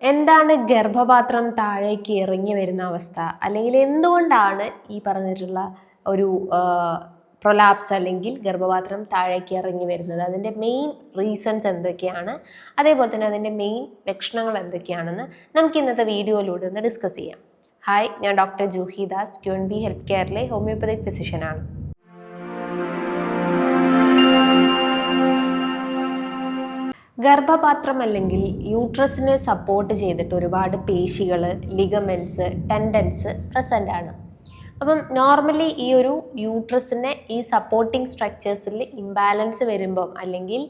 എന്താണ് ഗർഭപാത്രം താഴേക്ക് ഇറങ്ങി വരുന്ന അവസ്ഥ, അല്ലെങ്കിൽ എന്തുകൊണ്ടാണ് ഈ പറഞ്ഞിട്ടുള്ള ഒരു പ്രൊലാപ്സ് അല്ലെങ്കിൽ ഗർഭപാത്രം താഴേക്ക് ഇറങ്ങി വരുന്നത്, അതിൻ്റെ മെയിൻ റീസൺസ് എന്തൊക്കെയാണ്, അതേപോലെ തന്നെ അതിൻ്റെ മെയിൻ ലക്ഷണങ്ങൾ എന്തൊക്കെയാണെന്ന് നമുക്ക് ഇന്നത്തെ വീഡിയോയിലൂടെ ഒന്ന് ഡിസ്കസ് ചെയ്യാം. ഹായ്, ഞാൻ doctor Juhi Das, QNB health കെയറിലെ ഹോമിയോപ്പതിക് ഫിസിഷ്യനാണ്. ഗർഭപാത്രം അല്ലെങ്കിൽ യൂട്രസിനെ സപ്പോർട്ട് ചെയ്തിട്ട് ഒരുപാട് പേശികൾ, ലിഗമെൻറ്റ്സ്, ടെൻഡൻസ് പ്രസൻ്റ് ആണ്. അപ്പം നോർമലി ഈ ഒരു യൂട്രസിനെ ഈ സപ്പോർട്ടിംഗ് സ്ട്രക്ചേഴ്സിൽ ഇംബാലൻസ് വരുമ്പം അല്ലെങ്കിൽ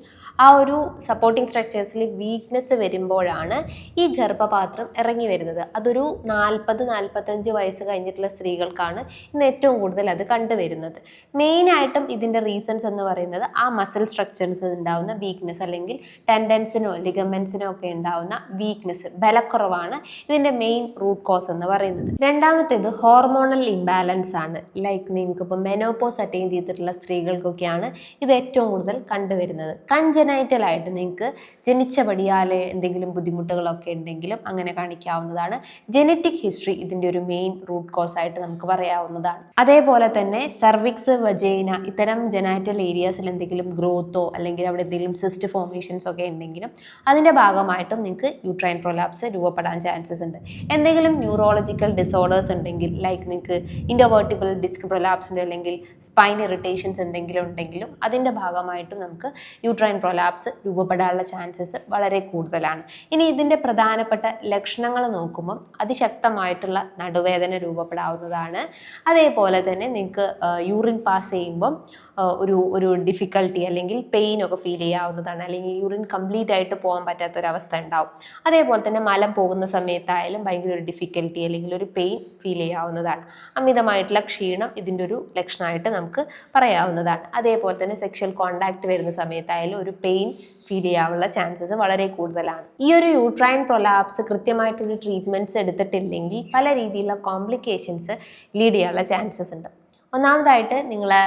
ആ ഒരു സപ്പോർട്ടിംഗ് സ്ട്രക്ചേഴ്സിൽ വീക്ക്നെസ് വരുമ്പോഴാണ് ഈ ഗർഭപാത്രം ഇറങ്ങി വരുന്നത്. അതൊരു 40-45 വയസ്സ് കഴിഞ്ഞിട്ടുള്ള സ്ത്രീകൾക്കാണ് ഇന്ന് ഏറ്റവും കൂടുതൽ അത് കണ്ടുവരുന്നത്. മെയിനായിട്ടും ഇതിൻ്റെ റീസൺസ് എന്ന് പറയുന്നത് ആ മസിൽ സ്ട്രക്ചേഴ്സ് ഉണ്ടാവുന്ന വീക്ക്നെസ് അല്ലെങ്കിൽ ടെൻഡൻസിനോ ലിഗമെൻസിനോ ഒക്കെ ഉണ്ടാവുന്ന വീക്ക്നെസ്, ബലക്കുറവാണ് ഇതിൻ്റെ മെയിൻ റൂട്ട് കോസ് എന്ന് പറയുന്നത്. രണ്ടാമത്തേത് ഹോർമോണൽ ഇംബാലൻസ് ആണ്. ലൈക്ക് നിങ്ങൾക്ക് ഇപ്പോൾ മെനോപോസ് അറ്റൈൻ ചെയ്തിട്ടുള്ള സ്ത്രീകൾക്കൊക്കെയാണ് ഇത് ഏറ്റവും കൂടുതൽ കണ്ടുവരുന്നത്. കൺജനൈറ്റലായിട്ട് നിങ്ങൾക്ക് ജനിച്ചപടിയാലെ എന്തെങ്കിലും ബുദ്ധിമുട്ടുകളൊക്കെ ഉണ്ടെങ്കിലും അങ്ങനെ കാണിക്കാവുന്നതാണ്. ജനറ്റിക് ഹിസ്റ്ററി ഇതിൻ്റെ ഒരു മെയിൻ റൂട്ട് കോസ് ആയിട്ട് നമുക്ക് പറയാവുന്നതാണ്. അതേപോലെ തന്നെ സർവിക്സ്, വജൈന, ഇത്തരം ജനൈറ്റൽ ഏരിയാസിൽ എന്തെങ്കിലും ഗ്രോത്തോ അല്ലെങ്കിൽ അവിടെ എന്തെങ്കിലും സിസ്റ്റ് ഫോർമേഷൻസ് ഒക്കെ ഉണ്ടെങ്കിലും അതിൻ്റെ ഭാഗമായിട്ടും നിങ്ങൾക്ക് യൂട്രൈൻ പ്രൊലാപ്സ് രൂപപ്പെടാൻ ചാൻസസ് ഉണ്ട്. എന്തെങ്കിലും ന്യൂറോളജിക്കൽ ഡിസോർഡേഴ്സ് ഉണ്ടെങ്കിൽ, ലൈക്ക് നിങ്ങൾക്ക് ഇന്റർവേർട്ടിബിൾ ഡിസ്ക് പ്രൊലാപ്സിൻ്റെ അല്ലെങ്കിൽ സ്പൈൻ ഇറിറ്റേഷൻസ് എന്തെങ്കിലും ഉണ്ടെങ്കിലും അതിൻ്റെ ഭാഗമായിട്ടും നമുക്ക് യൂട്രൈൻ പ്രൊലാപ്സ് രൂപപ്പെടാനുള്ള ചാൻസസ് വളരെ കൂടുതലാണ്. ഇനി ഇതിൻ്റെ പ്രധാനപ്പെട്ട ലക്ഷണങ്ങൾ നോക്കുമ്പം അതിശക്തമായിട്ടുള്ള നടുവേദന രൂപപ്പെടാവുന്നതാണ്. അതേപോലെ തന്നെ നിങ്ങൾക്ക് യൂറിൻ പാസ് ചെയ്യുമ്പം ഒരു ഡിഫിക്കൽട്ടി അല്ലെങ്കിൽ പെയിൻ ഒക്കെ ഫീൽ ചെയ്യാവുന്നതാണ്, അല്ലെങ്കിൽ യൂറിൻ കംപ്ലീറ്റ് ആയിട്ട് പോകാൻ പറ്റാത്തൊരവസ്ഥ ഉണ്ടാവും. അതേപോലെ തന്നെ മലം പോകുന്ന സമയത്തായാലും ഭയങ്കര ഒരു ഡിഫിക്കൽട്ടി അല്ലെങ്കിൽ ഒരു പെയിൻ ഫീൽ ചെയ്യാവുന്നതാണ്. അമിതമായിട്ടുള്ള ക്ഷീണം ഇതിൻ്റെ ഒരു ലക്ഷണമായിട്ട് നമുക്ക് പറയാവുന്നതാണ്. അതേപോലെ തന്നെ സെക്ഷൽ കോണ്ടാക്ട് വരുന്ന സമയത്തായാലും ഒരു പെയിൻ ഫീൽ ചെയ്യാനുള്ള ചാൻസസ് വളരെ കൂടുതലാണ്. ഈ ഒരു യൂട്രൈൻ പ്രൊലാപ്സ് കൃത്യമായിട്ടൊരു ട്രീറ്റ്മെൻറ്റ്സ് എടുത്തിട്ടില്ലെങ്കിൽ പല രീതിയിലുള്ള കോംപ്ലിക്കേഷൻസ് ലീഡ് ചെയ്യാനുള്ള ചാൻസസ് ഉണ്ട്. ഒന്നാമതായിട്ട് നിങ്ങളെ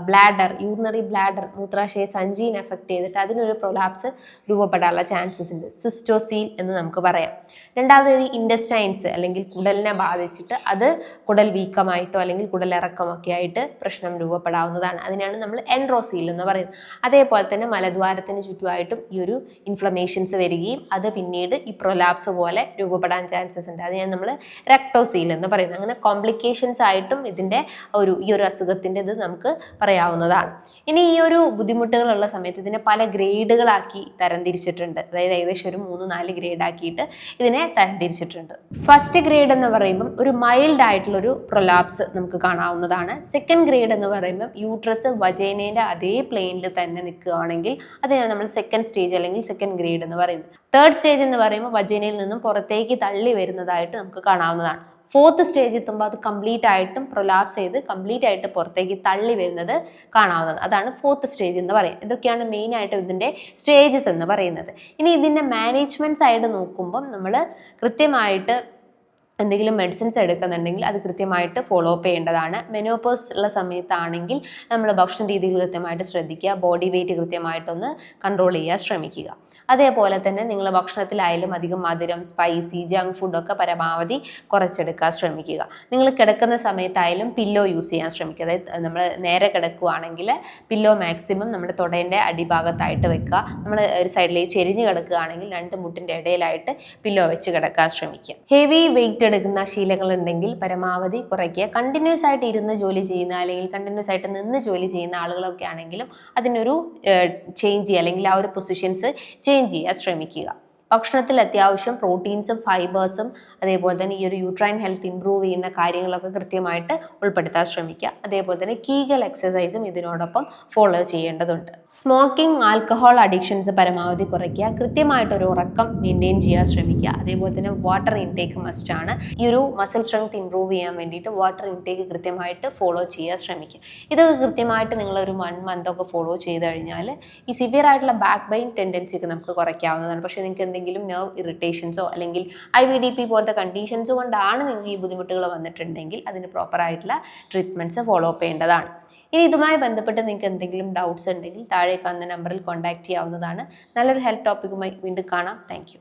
ബ്ലാഡർ, യൂറിനറി ബ്ലാഡർ, മൂത്രാശയ സഞ്ചിനെ എഫക്ട് ചെയ്തിട്ട് അതിനൊരു പ്രൊലാപ്സ് രൂപപ്പെടാനുള്ള ചാൻസസ് ഉണ്ട്. സിസ്റ്റോസീൽ എന്ന് നമുക്ക് പറയാം. രണ്ടാമത് ഇൻഡസ്റ്റൈൻസ് അല്ലെങ്കിൽ കുടലിനെ ബാധിച്ചിട്ട് അത് കുടൽ വീക്കമായിട്ടോ അല്ലെങ്കിൽ കുടലിറക്കമൊക്കെ ആയിട്ട് പ്രശ്നം രൂപപ്പെടാവുന്നതാണ്. അതിനാണ് നമ്മൾ എൻഡ്രോസീൽ എന്ന് പറയുന്നത്. അതേപോലെ തന്നെ മലദ്വാരത്തിന് ചുറ്റുമായിട്ടും ഈ ഒരു ഇൻഫ്ലമേഷൻസ് വരികയും അത് പിന്നീട് ഈ പ്രൊലാപ്സ് പോലെ രൂപപ്പെടാൻ ചാൻസസ് ഉണ്ട്. അതിനാണ് നമ്മൾ റെക്ടോസീൽ എന്ന് പറയുന്നത്. അങ്ങനെ കോംപ്ലിക്കേഷൻസ് ആയിട്ടും ഇതിൻ്റെ ഈ ഒരു അസുഖത്തിൻ്റെ ഇത് നമുക്ക് പറയാവുന്നതാണ്. ഇനി ഈ ഒരു ബുദ്ധിമുട്ടുകളുള്ള സമയത്ത് ഇതിനെ പല ഗ്രേഡുകളാക്കി തരംതിരിച്ചിട്ടുണ്ട്. അതായത് ഏകദേശം ഒരു 3-4 ഗ്രേഡ് ആക്കിയിട്ട് ഇതിനെ തരംതിരിച്ചിട്ടുണ്ട്. ഫസ്റ്റ് ഗ്രേഡ് എന്ന് പറയുമ്പം ഒരു മൈൽഡ് ആയിട്ടുള്ളൊരു പ്രൊലാപ്സ് നമുക്ക് കാണാവുന്നതാണ്. സെക്കൻഡ് ഗ്രേഡ് എന്ന് പറയുമ്പം യൂട്രസ് വജൈനേൻ്റെ അതേ പ്ലെയിനിൽ തന്നെ നിൽക്കുകയാണെങ്കിൽ അതിനാണ് നമ്മൾ സെക്കൻഡ് സ്റ്റേജ് അല്ലെങ്കിൽ സെക്കൻഡ് ഗ്രേഡ് എന്ന് പറയുന്നത്. തേർഡ് സ്റ്റേജ് എന്ന് പറയുമ്പോൾ വജൈനയിൽ നിന്നും പുറത്തേക്ക് തള്ളി വരുന്നതായിട്ട് നമുക്ക് കാണാവുന്നതാണ്. ഫോർത്ത് സ്റ്റേജ് എത്തുമ്പോൾ അത് കംപ്ലീറ്റ് ആയിട്ടും പ്രൊലാപ്സ് ചെയ്ത് കംപ്ലീറ്റ് ആയിട്ട് പുറത്തേക്ക് തള്ളി വരുന്നത് കാണാവുന്നത്. അതാണ് ഫോർത്ത് സ്റ്റേജ് എന്ന് പറയുന്നത്. ഇതൊക്കെയാണ് മെയിൻ ആയിട്ട് ഇതിൻ്റെ സ്റ്റേജസ് എന്ന് പറയുന്നത്. ഇനി ഇതിൻ്റെ മാനേജ്മെൻറ്റ് സൈഡ് നോക്കുമ്പം നമ്മൾ കൃത്യമായിട്ട് എന്തെങ്കിലും മെഡിസിൻസ് എടുക്കുന്നുണ്ടെങ്കിൽ അത് കൃത്യമായിട്ട് ഫോളോ അപ്പ് ചെയ്യേണ്ടതാണ്. മെനോപോസ് ഉള്ള സമയത്താണെങ്കിൽ നമ്മൾ ഭക്ഷണ രീതികൾ കൃത്യമായിട്ട് ശ്രദ്ധിക്കുക, ബോഡി വെയിറ്റ് കൃത്യമായിട്ടൊന്ന് കൺട്രോൾ ചെയ്യാൻ ശ്രമിക്കുക. അതേപോലെ തന്നെ നിങ്ങൾ ഭക്ഷണത്തിലായാലും അധികം മധുരം, സ്പൈസി, ജങ്ക് ഫുഡൊക്കെ പരമാവധി കുറച്ചെടുക്കാൻ ശ്രമിക്കുക. നിങ്ങൾ കിടക്കുന്ന സമയത്തായാലും പില്ലോ യൂസ് ചെയ്യാൻ ശ്രമിക്കുക. അതായത് നമ്മൾ നേരെ കിടക്കുകയാണെങ്കിൽ പില്ലോ മാക്സിമം നമ്മുടെ തൊടേൻ്റെ അടിഭാഗത്തായിട്ട് വെക്കുക. നമ്മൾ ഒരു സൈഡിലേക്ക് ചെരിഞ്ഞ് കിടക്കുകയാണെങ്കിൽ 2 മുട്ടിൻ്റെ ഇടയിലായിട്ട് പില്ലോ വെച്ച് കിടക്കാൻ ശ്രമിക്കുക. ഹെവി വെയിറ്റ് എടുക്കുന്ന ശീലങ്ങൾ ഉണ്ടെങ്കിൽ പരമാവധി കുറയ്ക്കുക. കണ്ടിന്യൂസ് ആയിട്ട് ഇരുന്ന് ജോലി ചെയ്യുന്ന അല്ലെങ്കിൽ കണ്ടിന്യൂസ് ആയിട്ട് നിന്ന് ജോലി ചെയ്യുന്ന ആളുകളൊക്കെ ആണെങ്കിലും അതിനൊരു ചേഞ്ച് ചെയ്യുക അല്ലെങ്കിൽ ആ ഒരു പൊസിഷൻസ് ചേഞ്ച് ചെയ്യാൻ ശ്രമിക്കുക. ഭക്ഷണത്തിൽ അത്യാവശ്യം പ്രോട്ടീൻസും ഫൈബേഴ്സും അതേപോലെ തന്നെ ഈ ഒരു യൂട്രൈൻ ഹെൽത്ത് ഇംപ്രൂവ് ചെയ്യുന്ന കാര്യങ്ങളൊക്കെ കൃത്യമായിട്ട് ഉൾപ്പെടുത്താൻ ശ്രമിക്കുക. അതേപോലെ തന്നെ കീഗൽ എക്സസൈസും ഇതിനോടൊപ്പം ഫോളോ ചെയ്യേണ്ടതുണ്ട്. സ്മോക്കിംഗ്, ആൽക്കഹോൾ അഡിക്ഷൻസ് പരമാവധി കുറയ്ക്കുക. കൃത്യമായിട്ടൊരു ഉറക്കം മെയിൻറ്റെയിൻ ചെയ്യാൻ ശ്രമിക്കുക. അതേപോലെ തന്നെ വാട്ടർ ഇൻടേക്ക് മസ്റ്റ് ആണ്. ഈ ഒരു മസിൽ സ്ട്രെങ്ത് ഇംപ്രൂവ് ചെയ്യാൻ വേണ്ടിയിട്ട് വാട്ടർ ഇൻടേക്ക് കൃത്യമായിട്ട് ഫോളോ ചെയ്യാൻ ശ്രമിക്കുക. ഇതൊക്കെ കൃത്യമായിട്ട് നിങ്ങളൊരു 1 month ഒക്കെ ഫോളോ ചെയ്ത് കഴിഞ്ഞാൽ ഈ സിവിയർ ആയിട്ടുള്ള ബാക്ക് പെയിൻ ടെൻഡൻസി ഒക്കെ നമുക്ക് കുറയ്ക്കാവുന്നതാണ്. പക്ഷേ നിങ്ങൾക്ക് എന്തെങ്കിലും നെർവ് ഇറിറ്റേഷൻസോ അല്ലെങ്കിൽ IVDP പോലത്തെ കണ്ടീഷൻസ് കൊണ്ടാണ് നിങ്ങൾക്ക് ഈ ബുദ്ധിമുട്ടുകൾ വന്നിട്ടുണ്ടെങ്കിൽ അതിന് പ്രോപ്പറായിട്ടുള്ള ട്രീറ്റ്മെൻറ്റ്സ് ഫോളോ അപ്പ് ചെയ്യേണ്ടതാണ്. ഇനി ഇതുമായി ബന്ധപ്പെട്ട് നിങ്ങൾക്ക് എന്തെങ്കിലും ഡൗട്ട്സ് ഉണ്ടെങ്കിൽ താഴെ കാണുന്ന നമ്പറിൽ കോൺടാക്ട് ചെയ്യാവുന്നതാണ്. നല്ലൊരു ഹെൽത്ത് ടോപ്പിക്കുമായി വീണ്ടും കാണാം. താങ്ക്